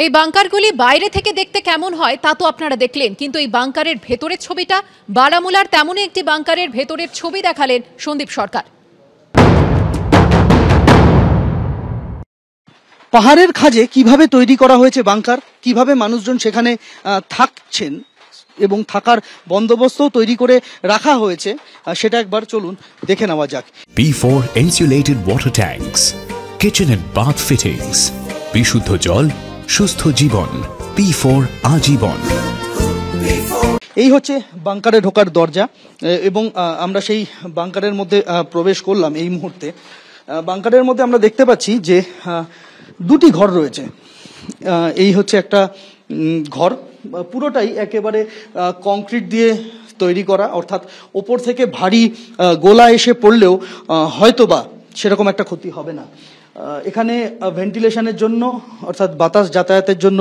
এই বাংকারগুলি বাইরে থেকে দেখতে কেমন হয় তা তো আপনারা দেখলেন, কিন্তু এই বাংকারের ভেতরের ছবিটা, বারামুলার তেমনই একটি বাংকারের ভেতরের ছবি দেখালেন সন্দীপ সরকার। পাহাড়ের খাঁজে কিভাবে তৈরি করা হয়েছে বাংকার, কিভাবে মানুষজন সেখানে থাকছেন এবং থাকার বন্দোবস্তও তৈরি করে রাখা হয়েছে, সেটা একবার চলুন দেখে নেওয়া যাক। P4 insulated water tanks, kitchen and bath fittings, বিশুদ্ধ জল, সুস্থ জীবন, P4 আজীবন। এই হচ্ছে বাংকারে ঢোকার দরজা এবং আমরা সেই বাংকারের মধ্যে প্রবেশ করলাম এই মুহূর্তে। বাংকারের মধ্যে আমরা দেখতে পাচ্ছি যে দুটি ঘর রয়েছে। এই হচ্ছে একটা ঘর, পুরোটাই একেবারে কংক্রিট দিয়ে তৈরি করা, অর্থাৎ ওপর থেকে ভারী গোলা এসে পড়লেও হয়তোবা সেরকম একটা ক্ষতি হবে না। এখানে ভেন্টিলেশনের জন্য অর্থাৎ বাতাস যাতায়াতের জন্য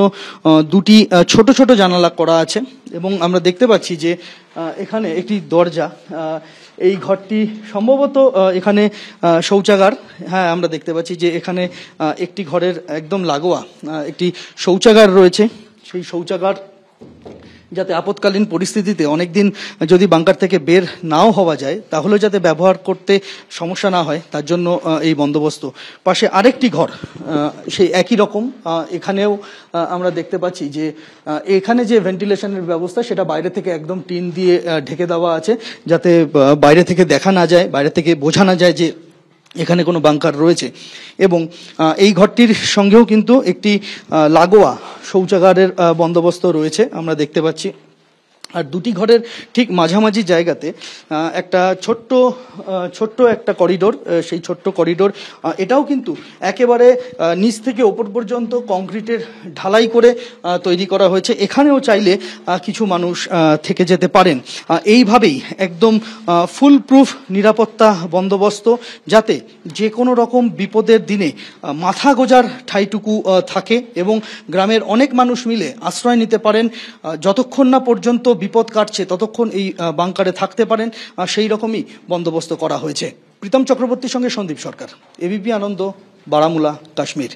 দুটি ছোট ছোট জানালা করা আছে এবং আমরা দেখতে পাচ্ছি যে এখানে একটি দরজা। এই ঘরটি সম্ভবত এখানে শৌচাগার। হ্যাঁ, আমরা দেখতে পাচ্ছি যে এখানে একটি ঘরের একদম লাগোয়া একটি শৌচাগার রয়েছে। সেই শৌচাগার যাতে আপৎকালীন পরিস্থিতিতে অনেকদিন যদি বাংকার থেকে বের নাও হওয়া যায় তাহলে যাতে ব্যবহার করতে সমস্যা না হয় তার জন্য এই বন্দোবস্ত। পাশে আরেকটি ঘর সেই একই রকম। এখানেও আমরা দেখতে পাচ্ছি যে এখানে যে ভেন্টিলেশনের ব্যবস্থা সেটা বাইরে থেকে একদম টিন দিয়ে ঢেকে দেওয়া আছে, যাতে বাইরে থেকে দেখা না যায়, বাইরে থেকে বোঝা না যায় যে এখানে কোনো বাংকার রয়েছে। এবং এই ঘরটির সঙ্গেও কিন্তু একটি লাগোয়া শৌচাগারের বন্দোবস্ত রয়েছে আমরা দেখতে পাচ্ছি। আর দুটি ঘরের ঠিক মাঝামাঝি জায়গাতে একটা ছোট্ট একটা করিডোর। সেই ছোট্ট করিডোর এটাও কিন্তু একেবারে নিচ থেকে ওপর পর্যন্ত কংক্রিটের ঢালাই করে তৈরি করা হয়েছে। এখানেও চাইলে কিছু মানুষ থেকে যেতে পারেন। এইভাবেই একদম ফুল প্রুফ নিরাপত্তা বন্দোবস্ত, যাতে যে কোনো রকম বিপদের দিনে মাথা গোজার ঠাঁইটুকু থাকে এবং গ্রামের অনেক মানুষ মিলে আশ্রয় নিতে পারেন। যতক্ষণ না পর্যন্ত বিপদ কাটছে ততক্ষণ এই বাংকারে থাকতে পারেন, সেই রকমই বন্দোবস্ত করা হয়েছে। প্রীতম চক্রবর্তীর সঙ্গে সন্দীপ সরকার, এবিপি আনন্দ, বারামুলা, কাশ্মীর।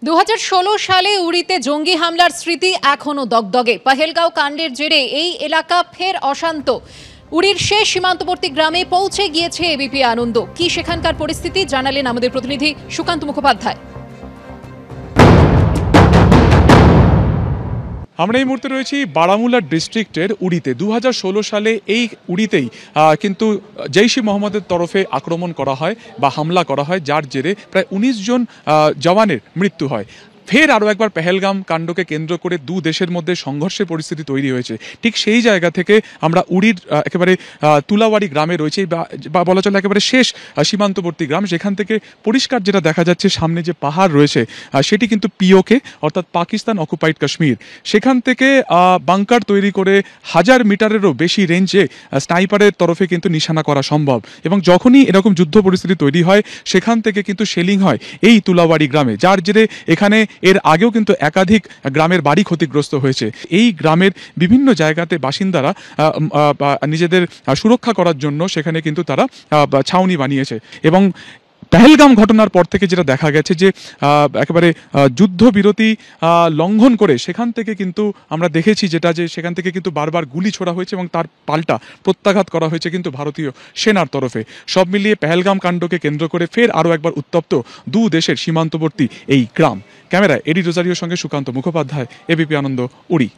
2016 সালে উড়িতে জঙ্গি হামলার স্মৃতি এখনো দগদগে। পহেলগাঁও কাণ্ডের জেরে এই এলাকা ফের অশান্ত। উড়ির শেষ সীমান্তবর্তী গ্রামে পৌঁছে গিয়েছে এবিপি আনন্দ। কি সেখানকার পরিস্থিতি জানালেন আমাদের প্রতিনিধি সুকান্ত মুখোপাধ্যায়। আমরা এই মুহূর্তে রয়েছি বারামুলা ডিস্ট্রিক্টের উড়িতে। 2016 সালে এই উড়িতেই কিন্তু জৈশ-ই মোহাম্মদের তরফে আক্রমণ করা হয় বা হামলা করা হয়, যার জেরে প্রায় 19 জন জওয়ানের মৃত্যু হয়। ফের আরও একবার পেহেলগাম কাণ্ডকে কেন্দ্র করে দু দেশের মধ্যে সংঘর্ষের পরিস্থিতি তৈরি হয়েছে। ঠিক সেই জায়গা থেকে আমরা উড়ির একেবারে তুলাওয়াড়ি গ্রামে রয়েছে, বা বলা চলে একেবারে শেষ সীমান্তবর্তী গ্রাম। সেখান থেকে পরিষ্কার যেটা দেখা যাচ্ছে, সামনে যে পাহাড় রয়েছে সেটি কিন্তু পিওকে অর্থাৎ পাকিস্তান অকুপাইড কাশ্মীর। সেখান থেকে বাংকার তৈরি করে 1000 মিটারেরও বেশি রেঞ্জে স্নাইপারের তরফে কিন্তু নিশানা করা সম্ভব। এবং যখনই এরকম যুদ্ধ পরিস্থিতি তৈরি হয় সেখান থেকে কিন্তু শেলিং হয় এই তুলাওয়াড়ি গ্রামে, যার জেরে এখানে এর আগেও কিন্তু একাধিক গ্রামের বাড়ি ক্ষতিগ্রস্ত হয়েছে। এই গ্রামের বিভিন্ন জায়গাতে বাসিন্দারা নিজেদের সুরক্ষা করার জন্য সেখানে কিন্তু তারা ছাউনি বানিয়েছে। এবং পেহেলগাম ঘটনার পর থেকে যেটা দেখা গেছে যে একেবারে যুদ্ধবিরতি লঙ্ঘন করে সেখান থেকে কিন্তু আমরা দেখেছি যেটা, যে সেখান থেকে কিন্তু বারবার গুলি ছোড়া হয়েছে এবং তার পাল্টা প্রত্যাঘাত করা হয়েছে কিন্তু ভারতীয় সেনার তরফে। সব মিলিয়ে পেহেলগাম কাণ্ডকে কেন্দ্র করে ফের আরও একবার উত্তপ্ত দু দেশের সীমান্তবর্তী এই গ্রাম। ক্যামেরায় এডি রোজারিওর সঙ্গে সুকান্ত মুখোপাধ্যায়, এবিপি আনন্দ, উড়ি।